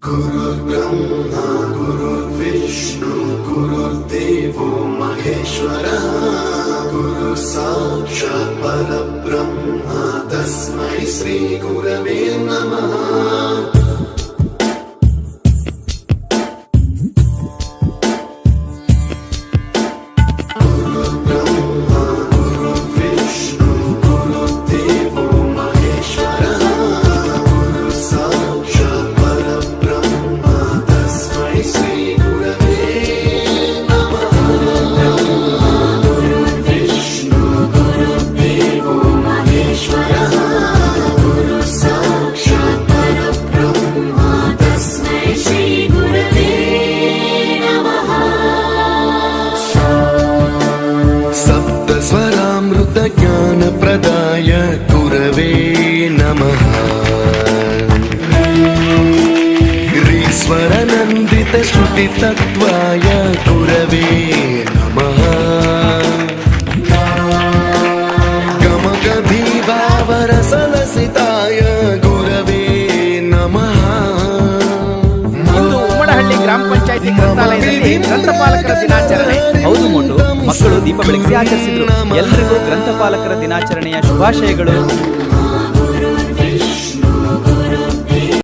गुरुर्ब्रह्मा गुरुर्विष्णु गुरुर्देवो महेश्वरः गुरु साक्षात् परब्रह्म तस्मै श्री गुरवे नमः। ज्ञान प्रदाय गुरवे नमः। ईश्वर नंदित श्रुति तत्वाय गुरवे नमः। गमगभीभावरसलसिताय गुरवे नमः। ಉಮ್ಮಡಹಳ್ಳಿ ಗ್ರಾಮ ಪಂಚಾಯಿತಿ ಗ್ರಂಥಾಲಯದಲ್ಲಿ ಗ್ರಂಥಪಾಲಕರ ದಿನಾಚರಣೆ. ಹೌದು ಮೊಂಡು, ಮಕ್ಕಳು ದೀಪ ಬೆಳಗಿಸಿ ಆಚರಿಸಿದ್ರು. ಎಲ್ರಿಗೂ ಗ್ರಂಥಪಾಲಕರ ದಿನಾಚರಣೆಯ ಶುಭಾಶಯಗಳು.